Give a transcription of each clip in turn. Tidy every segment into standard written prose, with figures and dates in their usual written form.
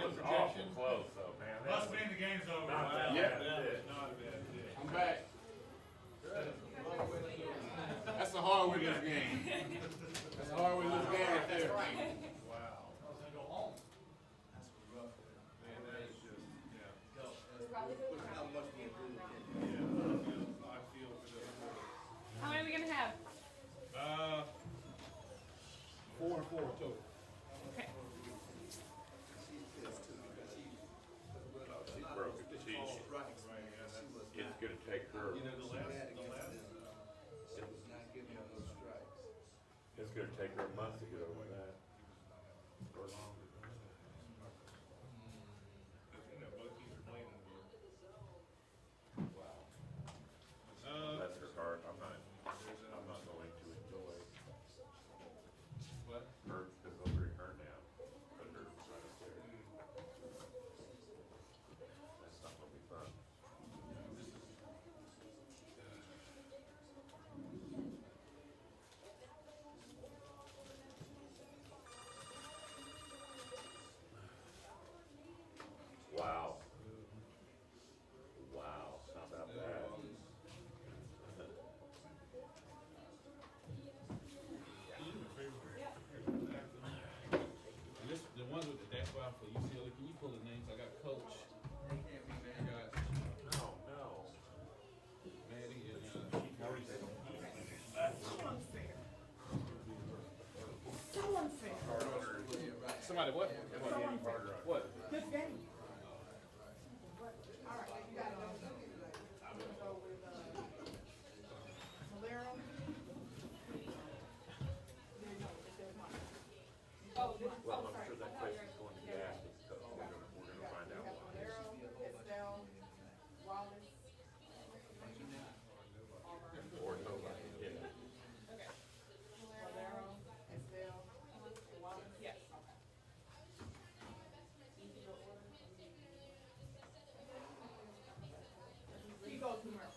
was awful close, though, man. Must mean the game's over. I'm back. That's the hard way to lose game. That's the hard way to lose game right there. Wow. I was gonna go home. That's rough. Man, that is just, I feel for this. How many are we gonna have? 4 and 4 total. Okay. She broke it. It's gonna take her. It's gonna take her a month to get over that. Or longer. Wow. That's her heart. I'm not going to enjoy What? her because they'll bring her down. Put her right up there. That's not gonna be fun. Wow. Wow. Not that bad. And this, the ones with the that's why for UCLA, can you pull the names? I got Coach, I got No, no. Maddie, and So unfair. somebody what? What? Good game. Well, I'm sure that place is going to be asked. We're gonna find out why. Or nobody. Yeah. Yes. You go to Miracle.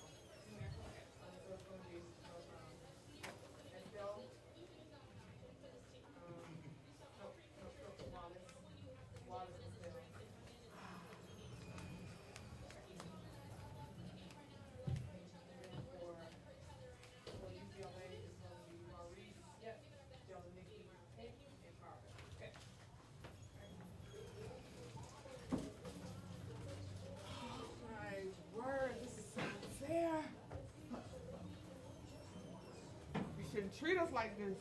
Treat us like this.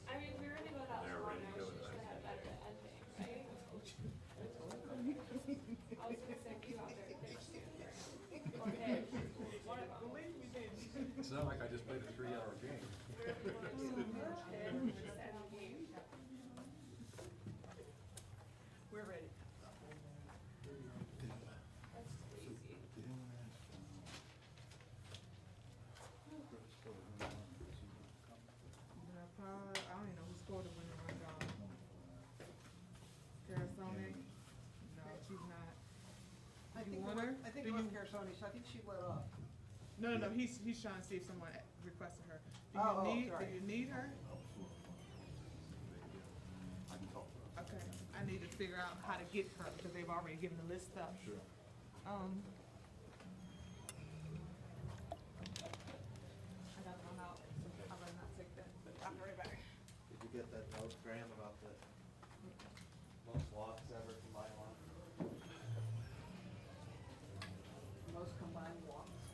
I mean, we were gonna go that They're long. ready to I go was just tonight. gonna have better at ending, right? I was gonna send you out there to pitch or hit. One of them. Believe me, did you? It's not like I just played a 3-hour game. We're ready. I don't even know who scored the winning run, dog. Carasone? No, she's not. I You think want her? I think Do it was you- Carasone, so I think she let up. No, he's trying to see if someone requested her. Do sorry. you need her? I can talk to her. Okay, I need to figure out how to get her, because they've already given the list up. Sure. I got one out, so I better not take that, but I'll be right back. Did you get that note, Graham, about the most walks ever combined walks? Most combined walks.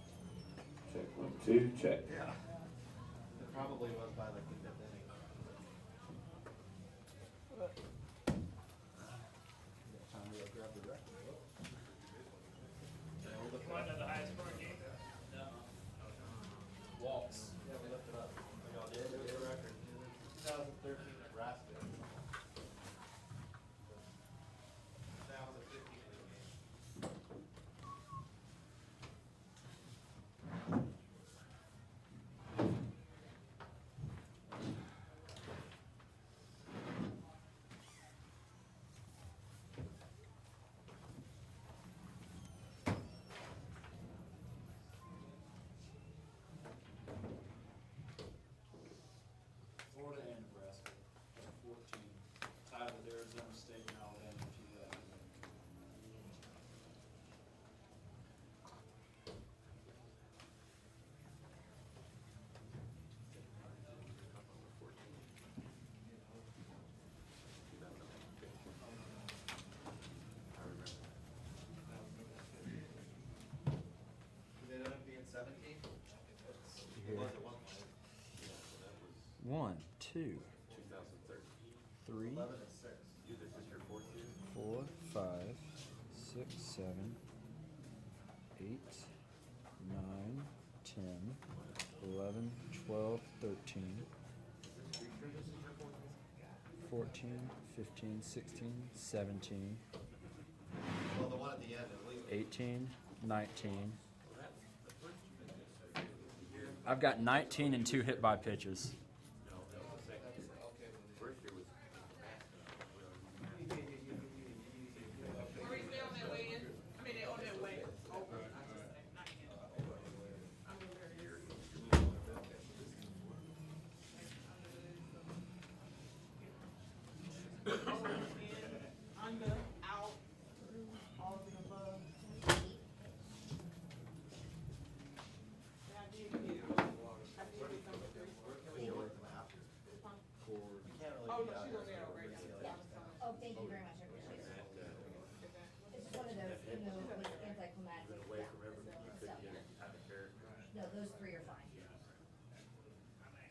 Check 1, 2, check. Yeah. It probably was by like the 5th inning. Time we grab the record. Want to know the highest scoring game? Walks. Yeah, we looked it up. Y'all did? It was a record. 2013 Nebraska. That was a 15-inning game. here. Was it 1 point? Yeah, so that was 1, 2, 2013. 3, 11 and 6. You, this is your fourth year? 4, 5, 6, 7, 8, 9, 10, 11, 12, 13, 14, 15, 16, 17, Well, the one at the end, at least. 18, 19. I've got 19 and 2 hit by pitches. No, that was the second year. First year was. Or is they on their way in? I mean, they on their way over, I should say, not in. I mean, there is. Over, in, under, out, all of the above. Yeah, I did get it. I did get number 3. Huh? You can't really. Oh, be no, out she's there. on there already. I was telling her. Oh, thank you very much, I appreciate it. Is that- It's just one of those, you know, with anticlimactic. Been away yeah, from everything, you so, couldn't get it out of character. no, those three are fine.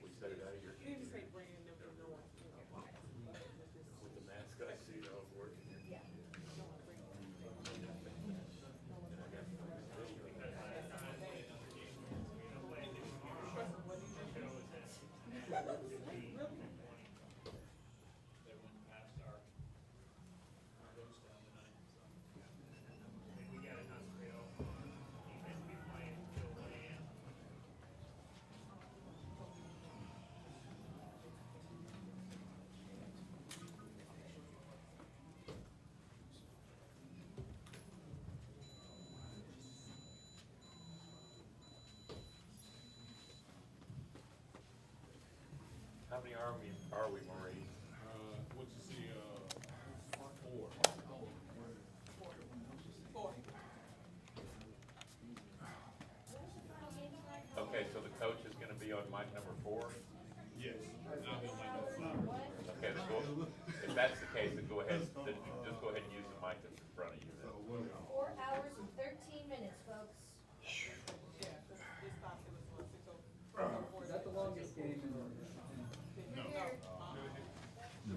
We set it out of your. You didn't say bringing them to North. With the mask, I see it all working. Yeah. How many are we, Maureen? What you see, 4. Okay, so the coach is gonna be on mic number 4? Yes. I'll be on my number 5. Okay, then go, if that's the case, then go ahead, then just go ahead and use the mic that's in front of you then. 4 hours and 13 minutes, folks. Yeah, it stopped, it was 6:04. Is that the longest game in the? No. No.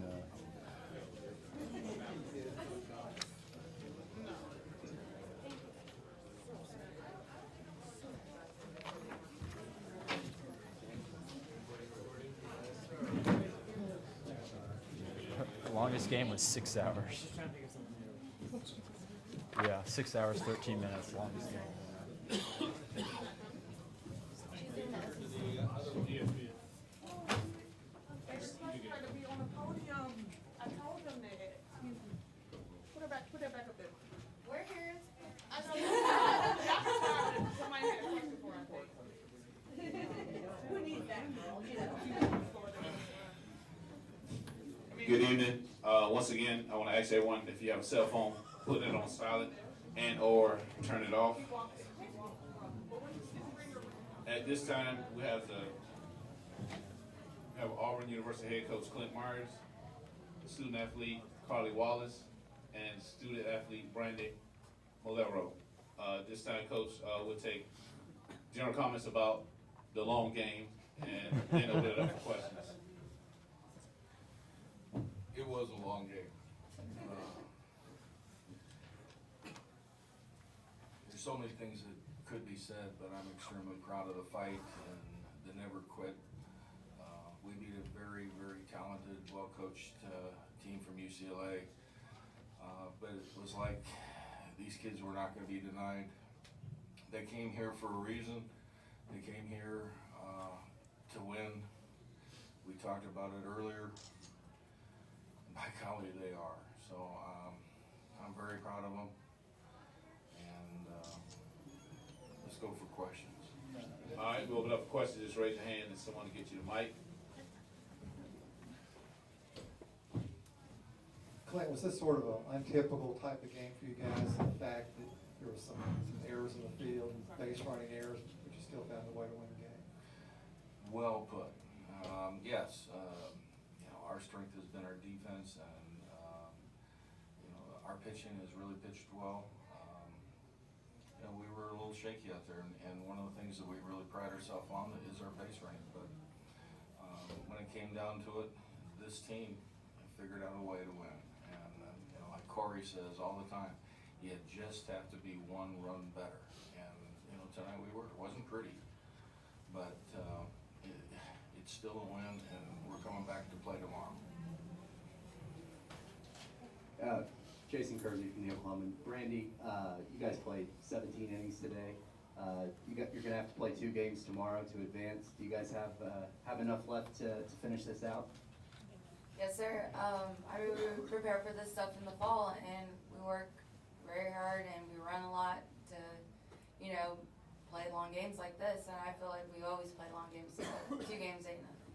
The longest game was 6 hours. Yeah, 6 hours, 13 minutes, longest game. They just like her to be on the podium. I told them that. Excuse me. Put that back up there. We're here. I know. Somebody had a question for us. Who needs that, girl, you know? Good evening. Once again, I want to ask everyone, if you have a cell phone, put it on silent and or turn it off. At this time, we have Auburn University head coach Clint Myers, student athlete Carly Wallace, and student athlete Brandy Molero. This time, coach will take general comments about the long game and then open it up for questions. It was a long game. There's so many things that could be said, but I'm extremely proud of the fight and the never quit. We beat a very, very talented, well-coached team from UCLA. But it was like these kids were not going to be denied. They came here for a reason. They came here to win. We talked about it earlier. By golly, they are. So I'm very proud of them. And let's go for questions. All right, we'll open up for questions. Just raise your hand and someone will get you the mic. Clint, was this sort of an untypical type of game for you guys? The fact that there was some errors in the field, base running errors, but you still found a way to win the game? Well put. Yes, our strength has been our defense, and our pitching has really pitched well. we were a little shaky out there, and one of the things that we really pride ourselves on is our base running, but, when it came down to it, this team figured out a way to win. And, like Corey says all the time, you just have to be one run better. And, tonight we were. It wasn't pretty, but, it's still a win, and we're coming back to play tomorrow. Jason Kersey from the Oklahoma. Brandy, you guys played 17 innings today. You're gonna have to play 2 games tomorrow to advance. Do you guys have enough left to finish this out? Yes, sir. I mean, we prepare for this stuff in the fall, and we work very hard, and we run a lot to, play long games like this. And I feel like we always play long games. So 2 games ain't nothing.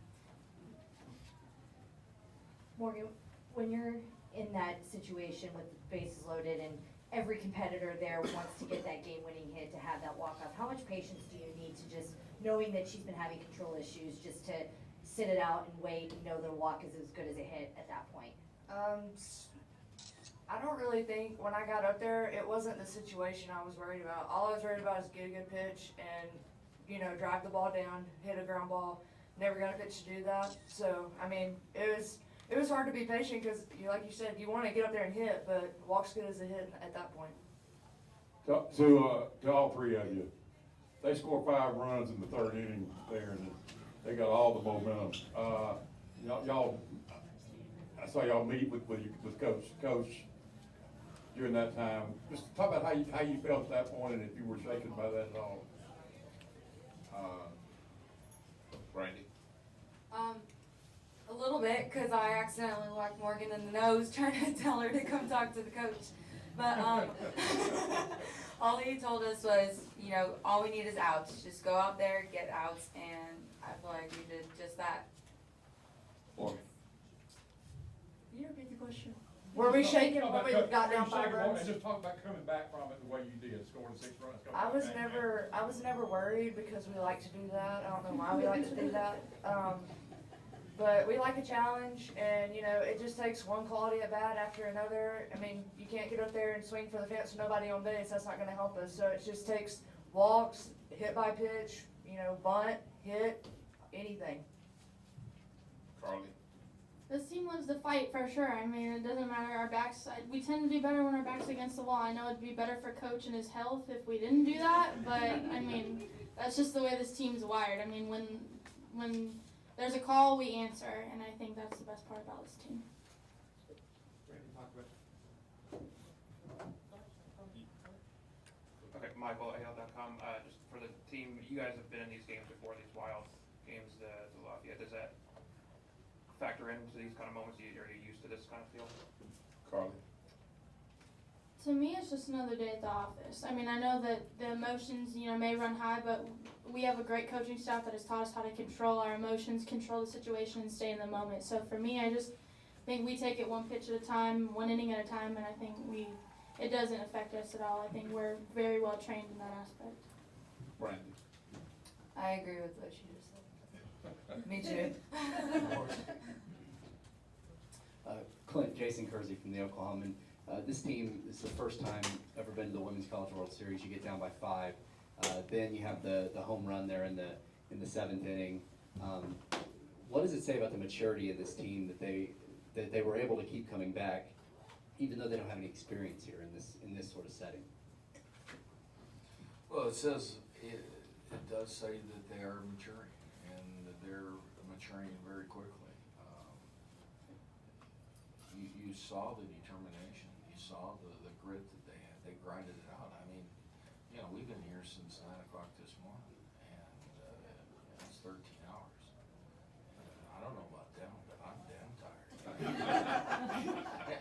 Morgan, when you're in that situation with the bases loaded and every competitor there wants to get that game-winning hit, to have that walk-off, how much patience do you need to just, knowing that she's been having control issues, just to sit it out and wait and know the walk is as good as a hit at that point? I don't really think, when I got up there, it wasn't the situation I was worried about. All I was worried about is get a good pitch and, drive the ball down, hit a ground ball. Never got a pitch to do that. So, I mean, it was hard to be patient because, like you said, you want to get up there and hit, but walk's good as a hit at that point. To all 3 of you, they scored 5 runs in the 3rd inning there, and they got all the momentum. Y'all, I saw y'all meet with Coach during that time. Just talk about how you felt at that point, and if you were shaken by that at all. Brandy? A little bit, because I accidentally whacked Morgan in the nose trying to tell her to come talk to the coach. But all he told us was, all we need is outs. Just go out there, get outs, and I feel like we did just that. Morgan? Can you repeat the question? Were we shaking when we got down 5 runs? And just talk about coming back from it the way you did, scoring 6 runs. I was never worried because we like to do that. I don't know why we like to do that. But we like a challenge, and it just takes one quality at bat after another. I mean, you can't get up there and swing for the fence with nobody on base. That's not going to help us. So it just takes walks, hit by pitch, bunt, hit, anything. Carly? This team lives the fight for sure. I mean, it doesn't matter our backs. We tend to do better when our back's against the wall. I know it'd be better for Coach and his health if we didn't do that, but I mean, that's just the way this team's wired. I mean, when there's a call, we answer, and I think that's the best part about this team. Okay, Michael, AL.com. Just for the team, you guys have been in these games before, these wild games, the Lafayette. Does that factor into these kind of moments? Are you used to this kind of feel? Carly? To me, it's just another day at the office. I mean, I know that the emotions, may run high, but we have a great coaching staff that has taught us how to control our emotions, control the situation, and stay in the moment. So for me, I just think we take it one pitch at a time, one inning at a time, and I think it doesn't affect us at all. I think we're very well trained in that aspect. Brandy? I agree with what she just said. Me too. Clint, Jason Kersey from the Oklahoman. This team is the first time ever been to the Women's College World Series. You get down by 5. Then you have the home run there in the 7th inning. What does it say about the maturity of this team that they were able to keep coming back, even though they don't have any experience here in this sort of setting? Well, it does say that they are maturing, and that they're maturing very quickly. You saw the determination. You saw the grit that they had. They grinded it out. I mean, we've been here since 9 o'clock this morning, and it's 13 hours. I don't know about them, but I'm damn tired.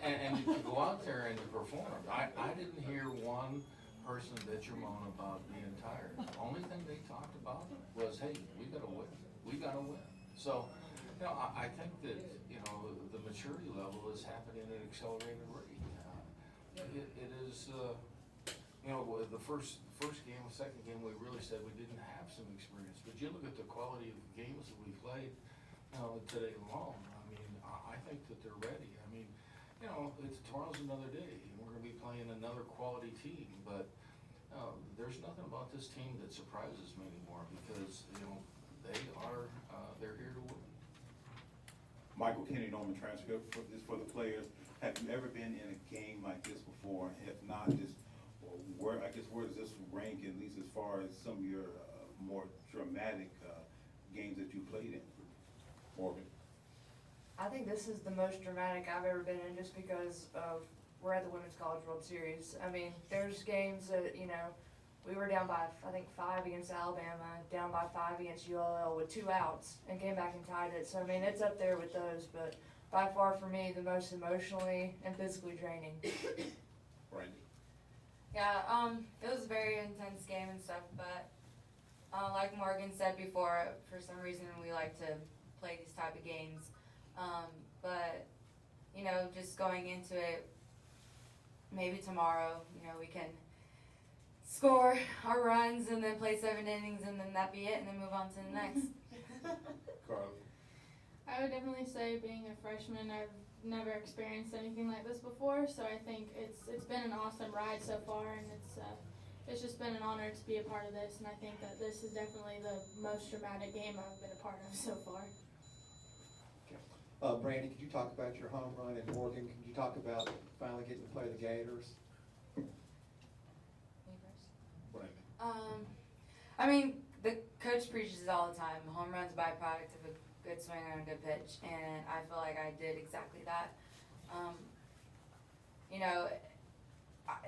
and to go out there and to perform, I didn't hear one person bitch or moan about being tired. The only thing they talked about was, hey, we gotta win. We gotta win. So, I think that, the maturity level is happening at an accelerated rate. It is, the first game, the second game, we really said we didn't have some experience. But you look at the quality of the games that we played, today alone. I mean, I think that they're ready. I mean, tomorrow's another day, and we're gonna be playing another quality team. But There's nothing about this team that surprises me anymore because, you know, they're here to win. Michael Kenny, Norman transcript is for the players. Have you ever been in a game like this before? If not, just where does this rank, at least as far as some of your more dramatic games that you played in? Morgan. I think this is the most dramatic I've ever been in just because of we're at the Women's College World Series. I mean, there's games that, you know, we were down by, I think, 5 against Alabama, down by 5 against ULL with 2 outs and came back and tied it. So, I mean, it's up there with those, but by far for me, the most emotionally and physically draining. Brandy. Yeah, it was a very intense game and stuff, but like Morgan said before, for some reason we like to play these type of games. But, you know, just going into it, maybe tomorrow, you know, we can score our runs and then play 7 innings and then that be it and then move on to the next. Carly. I would definitely say being a freshman, I've never experienced anything like this before, so I think it's been an awesome ride so far, and it's just been an honor to be a part of this, and I think that this is definitely the most dramatic game I've been a part of so far. Brandy, could you talk about your home run, and Morgan, could you talk about finally getting to play the Gators? Brandy. I mean, the coach preaches it all the time. A home run's a byproduct of a good swing and a good pitch, and I feel like I did exactly that. You know,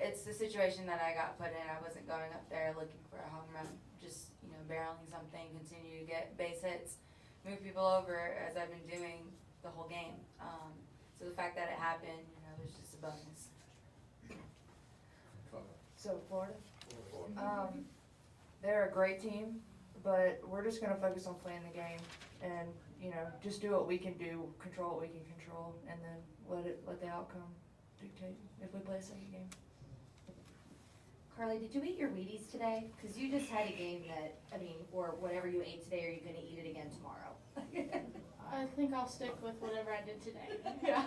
it's the situation that I got put in. I wasn't going up there looking for a home run, just, you know, barreling something, continue to get base hits, move people over as I've been doing the whole game. So the fact that it happened, you know, was just a bonus. So, Florida? They're a great team, but we're just going to focus on playing the game and, you know, just do what we can do, control what we can control, and then let the outcome dictate if we play a second game. Carly, did you eat your Wheaties today? Because you just had a game that, I mean, or whatever you ate today, are you going to eat it again tomorrow? I think I'll stick with whatever I did today. Yeah,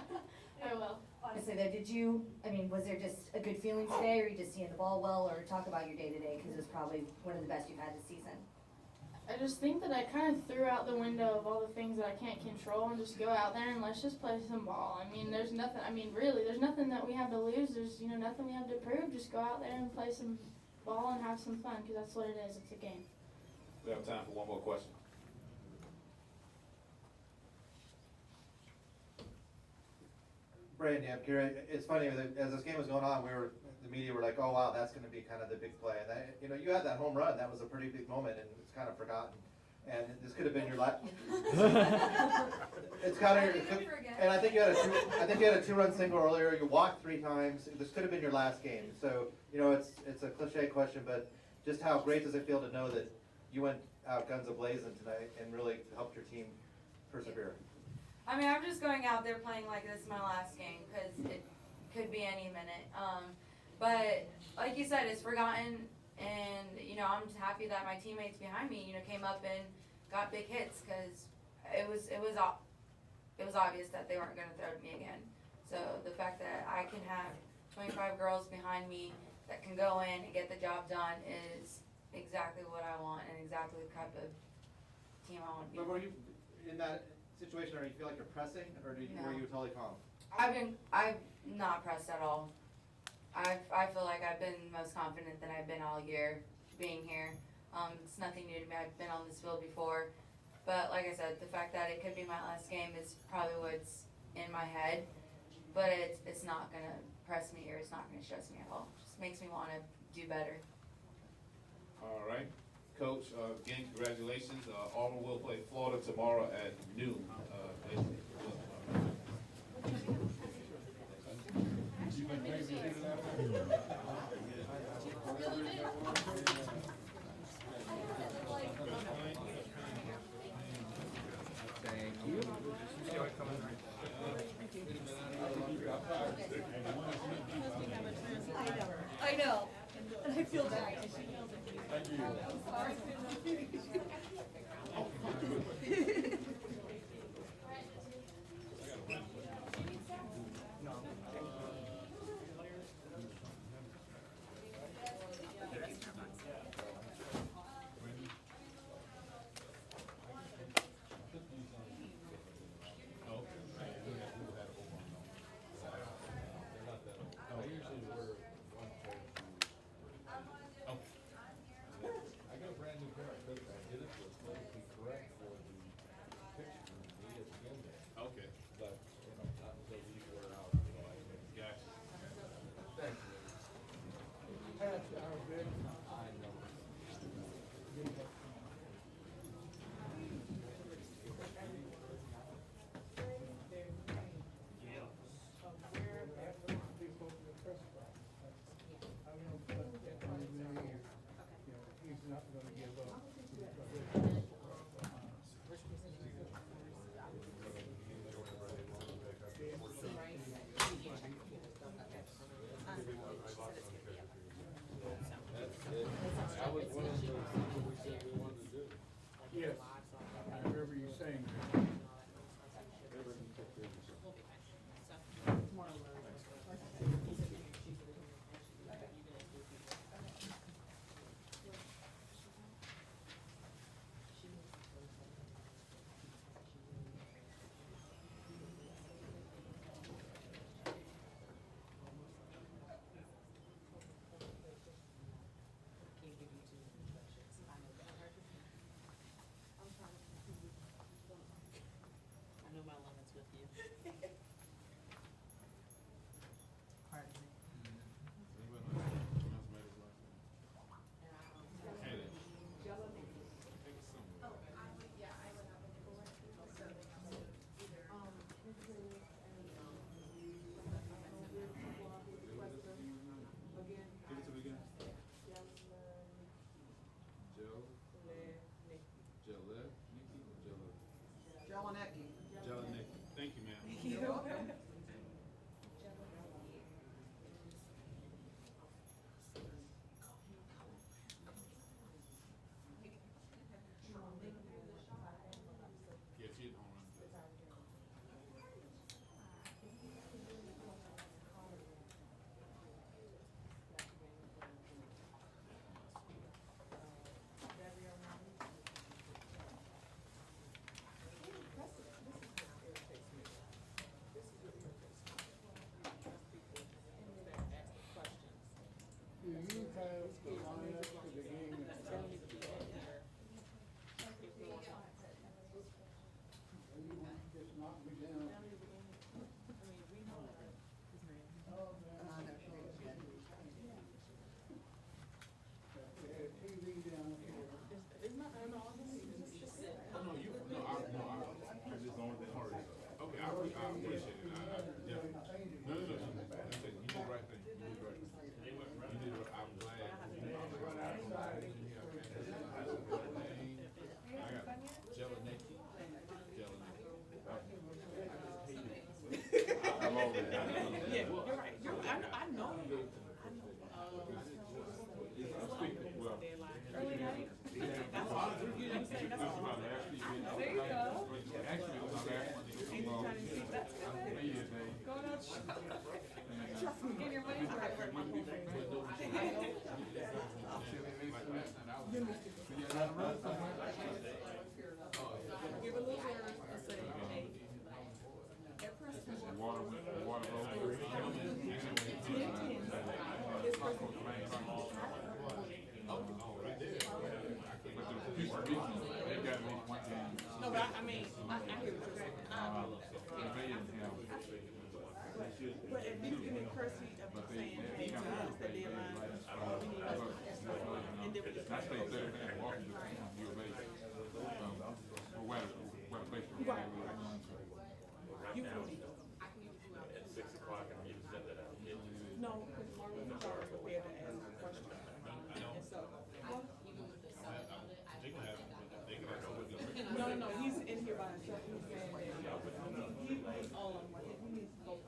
I will. Honestly though, was there just a good feeling today, or you just seeing the ball well, or talk about your day-to-day, because it was probably one of the best you've had this season? I just think that I kind of threw out the window of all the things that I can't control and just go out there and let's just play some ball. I mean, there's nothing that we have to lose. There's, you know, nothing we have to prove. Just go out there and play some ball and have some fun, because that's what it is. It's a game. We have time for one more question. Brandon, I'm curious. It's funny, as this game was going on, the media were like, "Oh wow, that's going to be kind of the big play." And that, you know, you had that home run. That was a pretty big moment, and it's kind of forgotten. And this could have been your last. It's kind of. And I think you had a 2-run single earlier. You walked 3 times. This could have been your last game. So you know, it's a cliche question, but just how great does it feel to know that you went out guns a-blazing tonight and really helped your team persevere? I mean, I'm just going out there playing like this is my last game because it could be any minute. But like you said, it's forgotten, and you know, I'm just happy that my teammates behind me, you know, came up and got big hits because it was obvious that they weren't going to throw to me again. So the fact that I can have 25 girls behind me that can go in and get the job done is exactly what I want and exactly the type of team I want to be. But were you in that situation, or you feel like you're pressing, or were you totally calm? I'm not pressed at all. I feel like I've been most confident that I've been all year being here. It's nothing new to me. I've been on this field before, but like I said, the fact that it could be my last game is probably what's in my head. But it's not gonna press me or it's not gonna stress me at all. It just makes me want to do better. All right. Coach, again, congratulations. Auburn will play Florida tomorrow at noon. Thank you. I know, and I feel bad. Thank you. I'm sorry. was one of the things that we said we wanted to do. Yes, I remember you saying that. Everything took care of itself. I know my limits with you. Pardon me. Give it to me again. Jelinek. Jelinek. Thank you, ma'am. You're welcome. Yeah, she hit home run. Do you have the lineup for the game that's coming? You just knock me down. Oh, man. They had a TV down here. No, you, no, I, this is the only thing. Okay, I appreciate it. Yeah. No, that's it. You did the right thing. You did the right thing. You did it. I'm glad. I got Jelinek. I'm over it. Yeah, you're right. I know. Well, Early night. That's all. You know what I'm saying? That's all. There you go. actually, it was my last one. Anytime you see that's good. Going out. Trust me, getting your money's worth. Give a little word and say, hey, at Preston. Water road. 10-10. His first No, but I mean, I hear what you're saying. But at least give me Percy of saying, hey, to us, the deadline, we need us. And then we just. Right. You can only go. At 6 o'clock, and you set that out. No, because Marlon was already prepared to ask a question. And so, no, he's in here by himself. He's saying that he was all on one. He needs to go.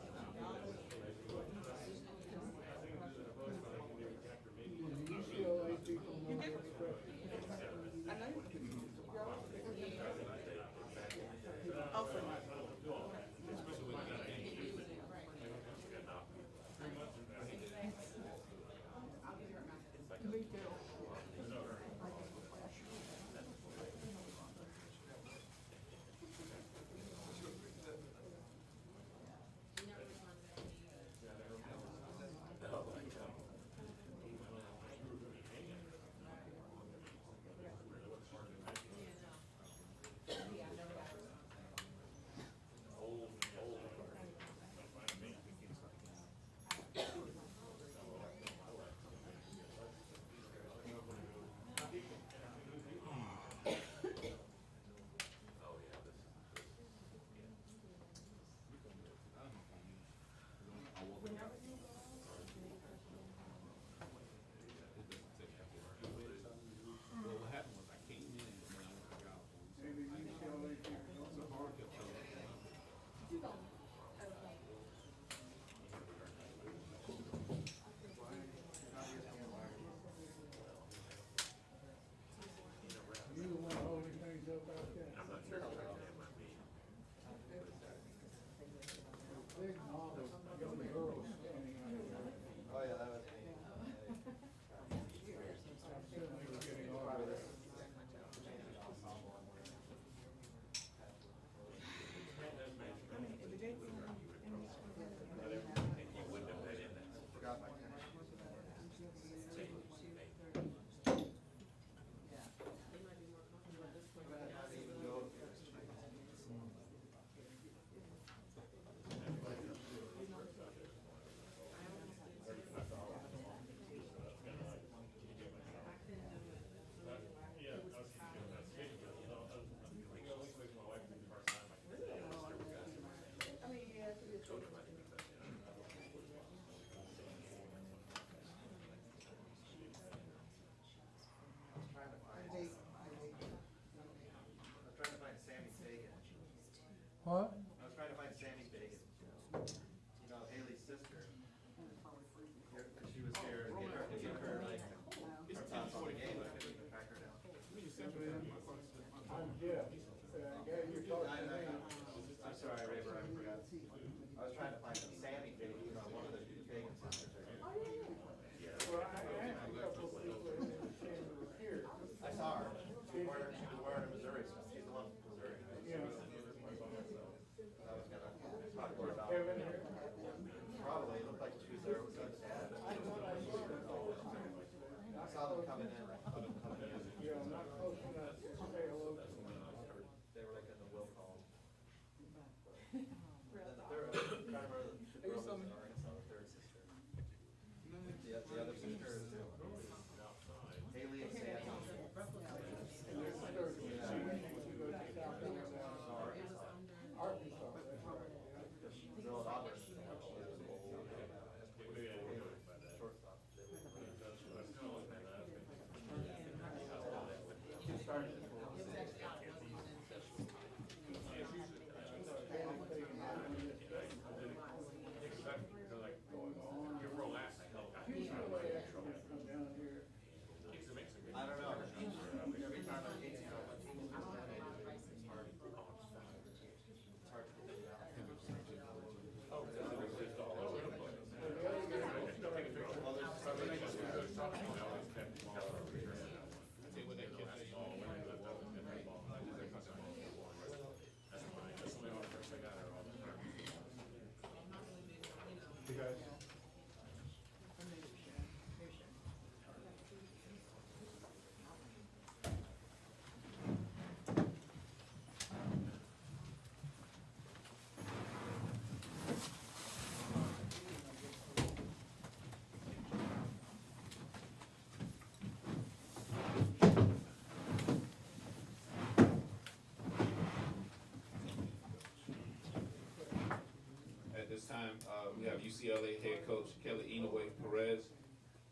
At this time, we have UCLA head coach Kelly Inouye Perez,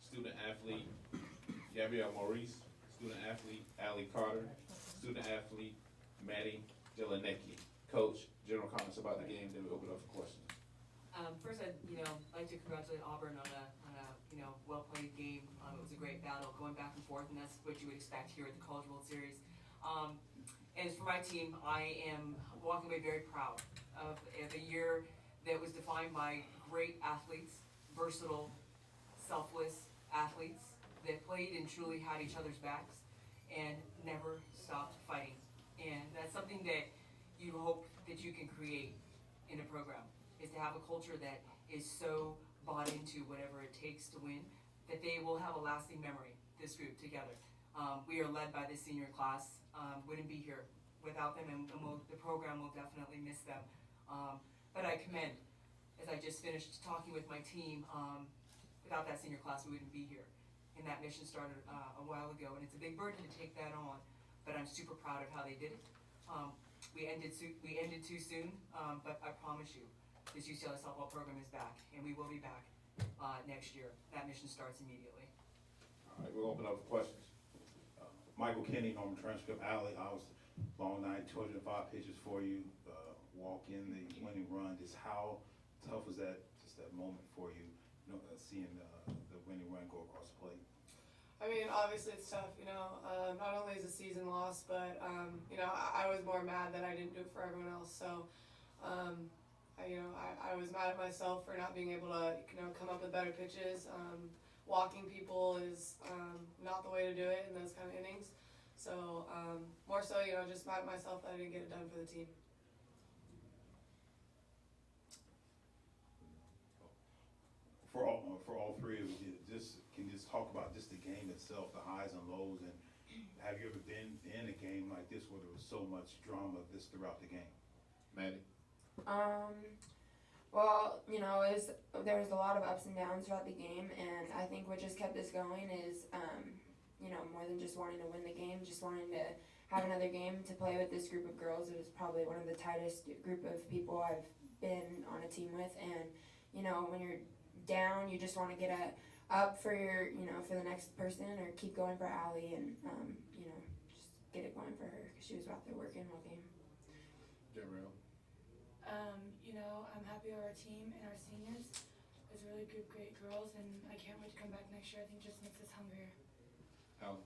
student athlete Gabrielle Maurice, student athlete Allie Carter, student athlete Maddie Jelenecki. Coach, general comments about the game, then we open up for questions. First, I'd like to congratulate Auburn on a well played game. It was a great battle, going back and forth, and that's what you would expect here at the College World Series. And as for my team, I am walking away very proud of a year that was defined by great athletes, versatile, selfless athletes that played and truly had each other's backs and never stopped fighting. And that's something that you hope that you can create in a program, is to have a culture that is so bought into whatever it takes to win, that they will have a lasting memory, this group together. We are led by the senior class, wouldn't be here without them, and the program will definitely miss them. But I commend, as I just finished talking with my team, without that senior class, we wouldn't be here. And that mission started a while ago, and it's a big burden to take that on, but I'm super proud of how they did it. We ended too soon, but I promise you, this UCLA softball program is back, and we will be back next year. That mission starts immediately. All right, we'll open up for questions. Michael Kenny, Norman Transcript Alley. I was long night, 205 pitches for you. Walk in the winning run. Just how tough was that? Just that moment for you, seeing the winning run go across the plate. I mean, obviously it's tough, not only is the season lost, but, I was more mad that I didn't do it for everyone else. So, I was mad at myself for not being able to, come up with better pitches. Walking people is not the way to do it in those kind of innings. So, more so, just mad at myself that I didn't get it done for the team. For all three of you, can you just talk about just the game itself, the highs and lows, and have you ever been in a game like this where there was so much drama this throughout the game? Maddie? Well, there was a lot of ups and downs throughout the game, and I think what just kept us going is, more than just wanting to win the game, just wanting to have another game to play with this group of girls. It was probably one of the tightest group of people I've been on a team with, and, when you're down, you just want to get up for your, for the next person, or keep going for Allie, and, just get it going for her, because she was out there working all game. Gabrielle? I'm happy with our team and our seniors. It's really good, great girls, and I can't wait to come back next year. I think it just makes us hungrier. Allie?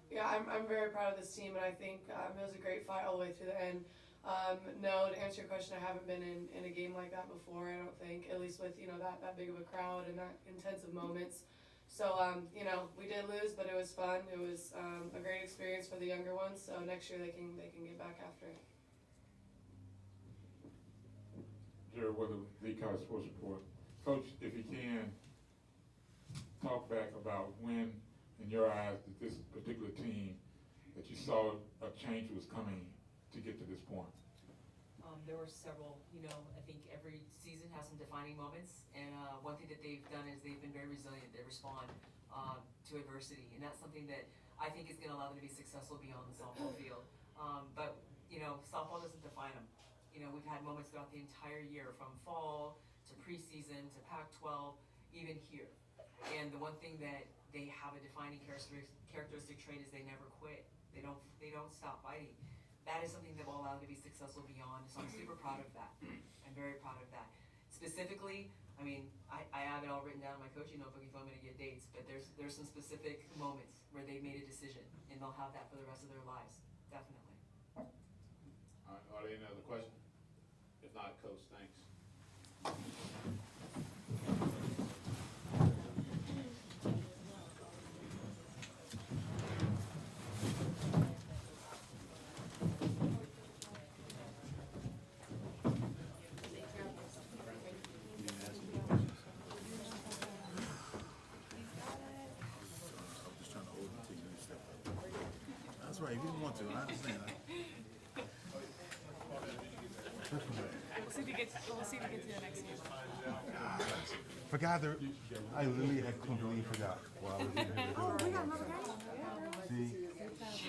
Yeah, I'm very proud of this team, and I think it was a great fight all the way through the end. No, to answer your question, I haven't been in a game like that before, I don't think, at least with, that big of a crowd and that intensive moments. So, we did lose, but it was fun. It was a great experience for the younger ones, so next year they can get back after it. Jared Weather, the College Sports Report. Coach, if you can, talk back about when, in your eyes, that this particular team, that you saw a change was coming to get to this point. There were several, I think every season has some defining moments, and one thing that they've done is they've been very resilient. They respond to adversity, and that's something that I think is going to allow them to be successful beyond the softball field. But, softball doesn't define them. We've had moments throughout the entire year, from fall to preseason to Pac-12, even here. And the one thing that they have a defining characteristic trait is they never quit. They don't stop fighting. That is something that will allow them to be successful beyond. So I'm super proud of that. I'm very proud of that. Specifically, I have it all written down in my coaching notebook if I'm going to get dates, but there's some specific moments where they made a decision, and they'll have that for the rest of their lives, definitely. All right, are there any other questions? If not, Coach, thanks. That's right. If you didn't want to, I understand. We'll see if he gets to the next game. Forgot the. I literally had completely forgot while I was in here. Oh, we got another game? See?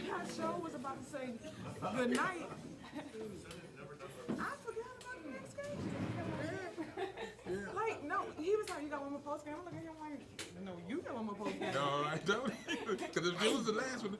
That show was about to say good night. I forgot about the next game. Like, no, he was like, you got one more post game. I'm looking at him like, no, you got one more post game. No, I don't. Because if it was the last one,